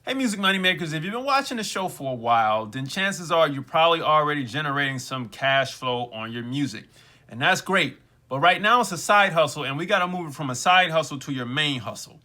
Hey, music money makers, if you've been watching the show for a while, then chances are you're probably already generating some cash flow on your music. And that's great. But right now it's a side hustle, and we got to move it from a side hustle to your main hustle.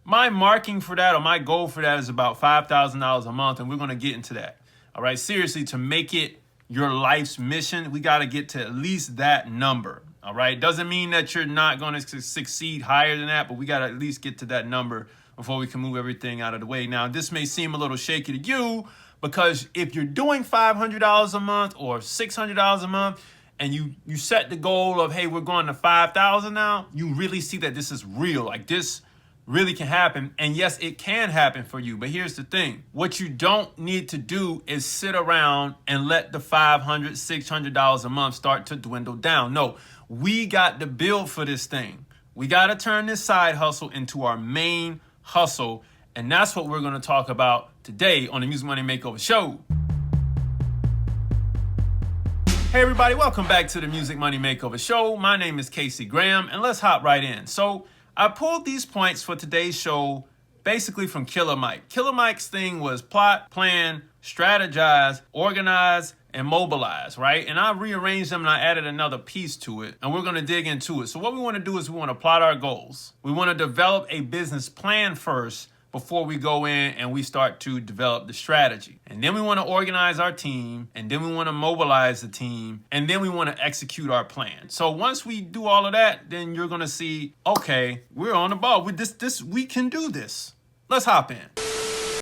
My marking for that, or my goal for that, is about $5,000 a month, and we're going to get into that. All right, seriously, to make it your life's mission, we got to get to at least that number. All right, doesn't mean that you're not going to succeed higher than that, but we got to at least get to that number before we can move everything out of the way. Now, this may seem a little shaky to you because if you're doing $500 a month or $600 a month and you set the goal of, hey, we're going to 5,000 now, you really see that this is real. Like, this really can happen. And yes, it can happen for you. But here's the thing. What you don't need to do is sit around and let the $500, $600 a month start to dwindle down. No, we got to build for this thing. We got to turn this side hustle into our main hustle, and that's what we're going to talk about today on the Music Money Makeover Show. Hey everybody, welcome back to the Music Money Makeover Show. My name is Casey Graham, and let's hop right in. So I pulled these points for today's show basically from Killer Mike. Killer Mike's thing was plot, plan, strategize, organize, and mobilize, right? And I rearranged them and I added another piece to it, and we're going to dig into it. So what we want to do is we want to plot our goals. We want to develop a business plan first before we go in and we start to develop the strategy. And then we want to organize our team, and then we want to mobilize the team, and then we want to execute our plan. So once we do all of that, then you're going to see, okay, we're on the ball. We can do this. Let's hop in.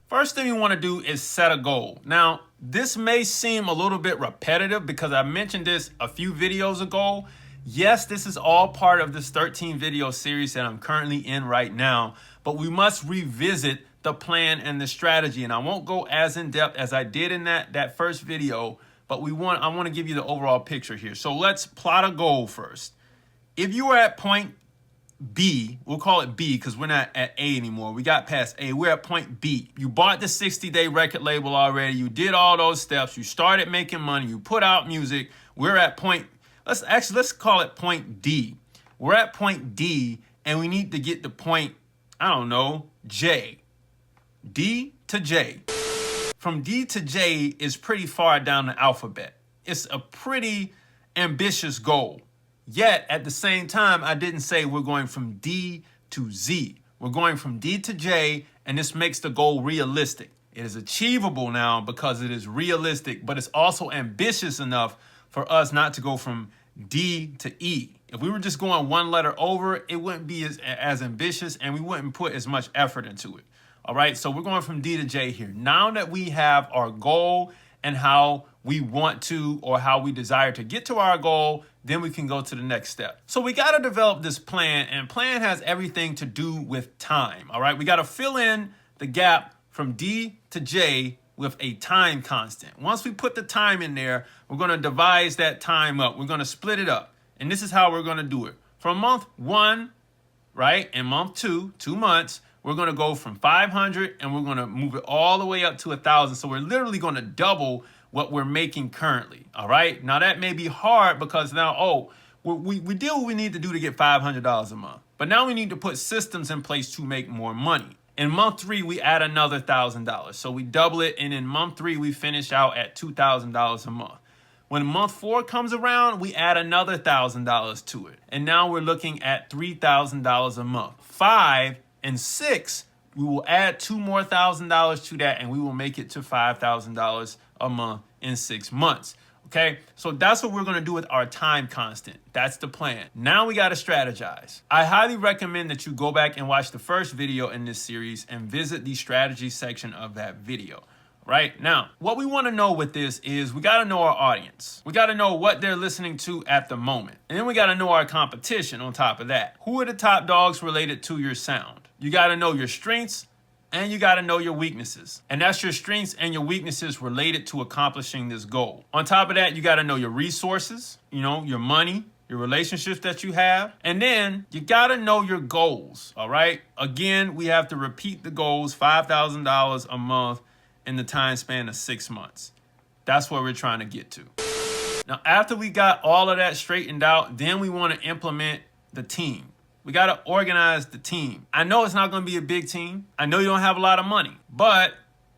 First thing we want to do is set a goal. Now, this may seem a little bit repetitive because I mentioned this a few videos ago. Yes, this is all part of this 13 video series that I'm currently in right now, but we must revisit the plan and the strategy. And I won't go as in depth as I did in that first video, but I want to give you the overall picture here. So let's plot a goal first. If you are at point B, we'll call it B because we're not at A anymore. We got past A. We're at point B. You bought the 60-day record label already. You did all those steps. You started making money. You put out music. We're at point, let's call it point D. We're at point D, and we need to get to point, I don't know, J. D to J. From D to J is pretty far down the alphabet. It's a pretty ambitious goal. Yet, at the same time, I didn't say we're going from D to Z. We're going from D to J, and this makes the goal realistic. It is achievable now because it is realistic, but it's also ambitious enough for us not to go from D to E. If we were just going one letter over, it wouldn't be as ambitious, and we wouldn't put as much effort into it. All right, so we're going from D to J here. Now that we have our goal and how we want to or how we desire to get to our goal, then we can go to the next step. So we got to develop this plan, and plan has everything to do with time. All right, we got to fill in the gap from D to J with a time constant. Once we put the time in there, we're going to devise that time up. We're going to split it up. And this is how we're going to do it. From month 1, right, and month 2, 2 months, we're going to go from 500 and we're going to move it all the way up to 1,000. So we're literally going to double what we're making currently. All right. Now that may be hard because now, we did what we need to do to get $500 a month. But now we need to put systems in place to make more money. In month 3, we add another $1,000. So we double it. And in month 3, we finish out at $2,000 a month. When month 4 comes around, we add another $1,000 to it. And now we're looking at $3,000 a month. 5 and 6, we will add $2 more thousand to that, and we will make it to $5,000 a month in 6 months. Okay, so that's what we're going to do with our time constant. That's the plan. Now we got to strategize. I highly recommend that you go back and watch the first video in this series and visit the strategy section of that video. Right now, what we want to know with this is we got to know our audience. We got to know what they're listening to at the moment. And then we got to know our competition on top of that. Who are the top dogs related to your sound? You got to know your strengths and you got to know your weaknesses. And that's your strengths and your weaknesses related to accomplishing this goal. On top of that, you got to know your resources, your money, your relationships that you have. And then you got to know your goals. All right. Again, we have to repeat the goals, $5,000 a month in the time span of 6 months. That's where we're trying to get to. Now, after we got all of that straightened out, then we want to implement the team. We got to organize the team. I know it's not going to be a big team. I know you don't have a lot of money, but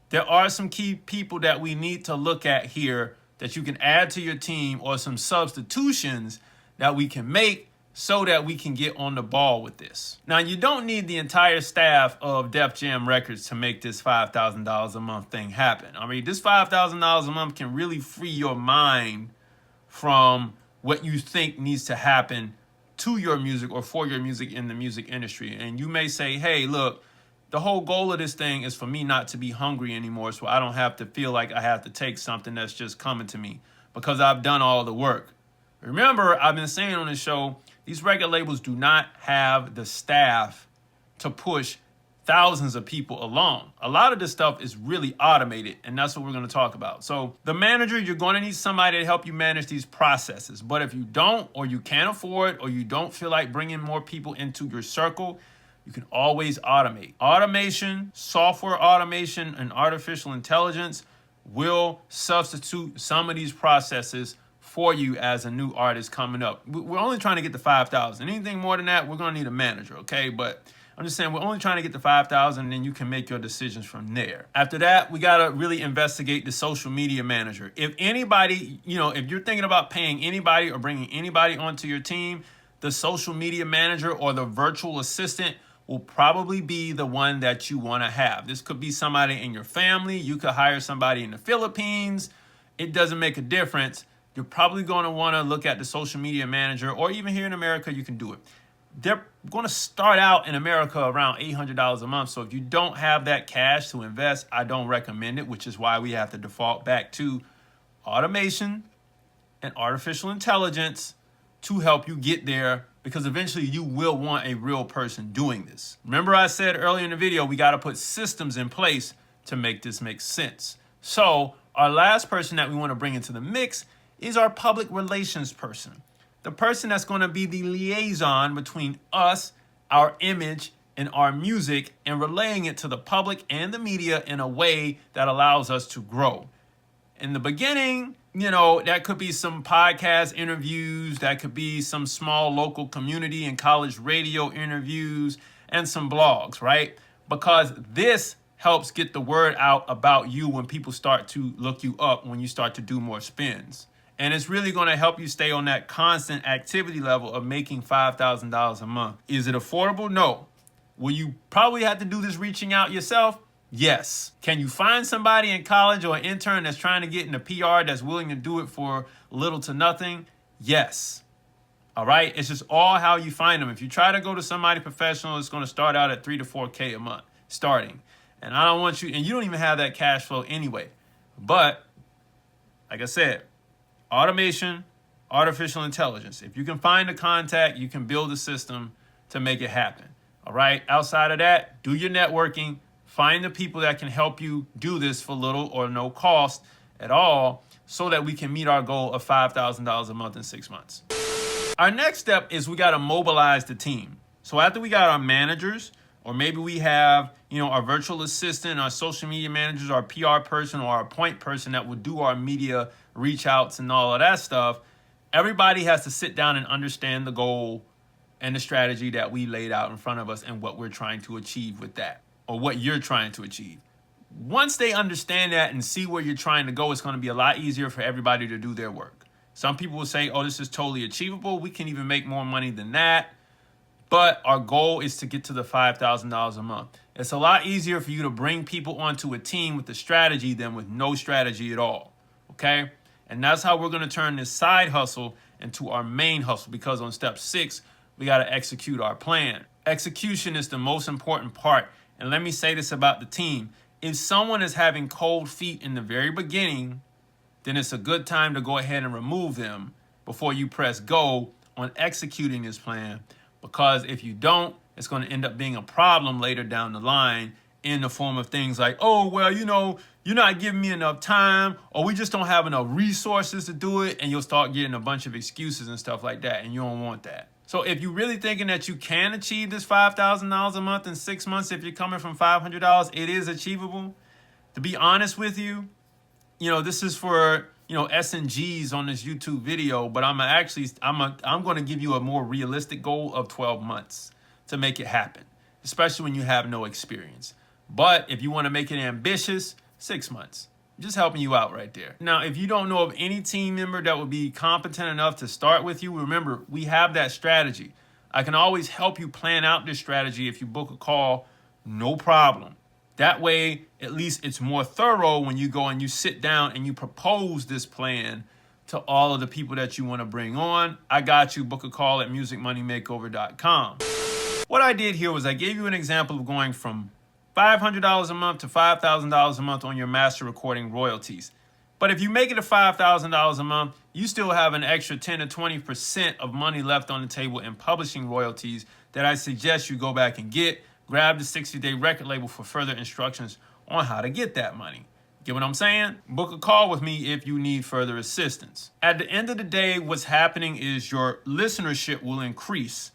there are some key people that we need to look at here that you can add to your team, or some substitutions that we can make so that we can get on the ball with this. Now, you don't need the entire staff of Def Jam Records to make this $5,000 a month thing happen. I mean, this $5,000 a month can really free your mind from what you think needs to happen to your music or for your music in the music industry. And you may say, hey, look, the whole goal of this thing is for me not to be hungry anymore, so I don't have to feel like I have to take something that's just coming to me because I've done all the work. Remember, I've been saying on this show, these record labels do not have the staff to push thousands of people along. A lot of this stuff is really automated, and that's what we're going to talk about. So the manager, you're going to need somebody to help you manage these processes. But if you don't, or you can't afford, or you don't feel like bringing more people into your circle, you can always automate. Automation, software automation, and artificial intelligence will substitute some of these processes for you as a new artist coming up. We're only trying to get to 5,000. Anything more than that, we're going to need a manager, okay? But I'm just saying, we're only trying to get to 5,000, and then you can make your decisions from there. After that, we got to really investigate the social media manager. If anybody, if you're thinking about paying anybody or bringing anybody onto your team, the social media manager or the virtual assistant will probably be the one that you want to have. This could be somebody in your family. You could hire somebody in the Philippines. It doesn't make a difference. You're probably going to want to look at the social media manager, or even here in America, you can do it. They're going to start out in America around $800 a month. So if you don't have that cash to invest, I don't recommend it, which is why we have to default back to automation and artificial intelligence to help you get there, because eventually you will want a real person doing this. Remember, I said earlier in the video, we got to put systems in place to make this make sense. So our last person that we want to bring into the mix is our public relations person. The person that's going to be the liaison between us, our image, and our music, and relaying it to the public and the media in a way that allows us to grow. In the beginning, that could be some podcast interviews, that could be some small local community and college radio interviews, and some blogs, right? Because this helps get the word out about you when people start to look you up, when you start to do more spins. And it's really going to help you stay on that constant activity level of making $5,000 a month. Is it affordable? No. Will you probably have to do this reaching out yourself? Yes. Can you find somebody in college or an intern that's trying to get into PR that's willing to do it for little to nothing? Yes. All right. It's just all how you find them. If you try to go to somebody professional, it's going to start out at $3,000 to $4,000 a month starting. And I don't want you, and you don't even have that cash flow anyway. But like I said, automation, artificial intelligence. If you can find a contact, you can build a system to make it happen. All right. Outside of that, do your networking. Find the people that can help you do this for little or no cost at all, so that we can meet our goal of $5,000 a month in 6 months. Our next step is we got to mobilize the team. So after we got our managers, or maybe we have, our virtual assistant, our social media managers, our PR person, or our point person that will do our media reach outs and all of that stuff, everybody has to sit down and understand the goal and the strategy that we laid out in front of us and what we're trying to achieve with that, or what you're trying to achieve. Once they understand that and see where you're trying to go, it's going to be a lot easier for everybody to do their work. Some people will say, oh, this is totally achievable. We can even make more money than that. But our goal is to get to the $5,000 a month. It's a lot easier for you to bring people onto a team with a strategy than with no strategy at all. Okay? And that's how we're going to turn this side hustle into our main hustle, because on step 6, we got to execute our plan. Execution is the most important part. And let me say this about the team. If someone is having cold feet in the very beginning, then it's a good time to go ahead and remove them before you press go on executing this plan. Because if you don't, it's going to end up being a problem later down the line, in the form of things like, oh, well, you're not giving me enough time, or we just don't have enough resources to do it. And you'll start getting a bunch of excuses and stuff like that. And you don't want that. So if you're really thinking that you can achieve this $5,000 a month in 6 months, if you're coming from $500, it is achievable. To be honest with you, this is for, S&Gs on this YouTube video, but I'm going to give you a more realistic goal of 12 months. to make it happen, especially when you have no experience. But if you want to make it ambitious, 6 months. Just helping you out right there. Now, if you don't know of any team member that would be competent enough to start with you, remember, we have that strategy. I can always help you plan out this strategy if you book a call, no problem. That way, at least it's more thorough when you go and you sit down and you propose this plan to all of the people that you want to bring on. I got you. Book a call at musicmoneymakeover.com. What I did here was I gave you an example of going from $500 a month to $5,000 a month on your master recording royalties. But if you make it to $5,000 a month, you still have an extra 10 to 20% of money left on the table in publishing royalties that I suggest you go back and get. Grab the 60-day record label for further instructions on how to get that money. Get what I'm saying? Book a call with me if you need further assistance. At the end of the day, what's happening is your listenership will increase.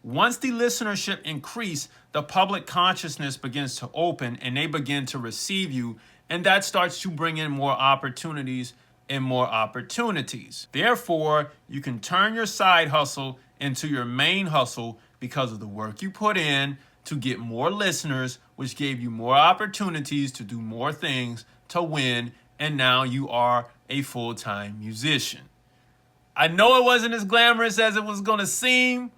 Once the listenership increase, the public consciousness begins to open and they begin to receive you, and that starts to bring in more opportunities and more opportunities. Therefore, you can turn your side hustle into your main hustle because of the work you put in to get more listeners, which gave you more opportunities to do more things to win, and now you are a full-time musician. I know it wasn't as glamorous as it was gonna seem,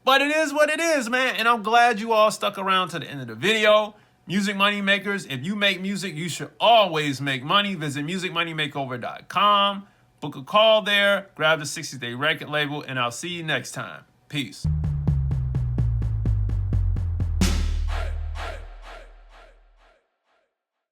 but it is what it is, man. And I'm glad you all stuck around to the end of the video. Music Money Makers, if you make music, you should always make money. Visit musicmoneymakeover.com. Book a call there, grab the 60-day record label, and I'll see you next time. Peace.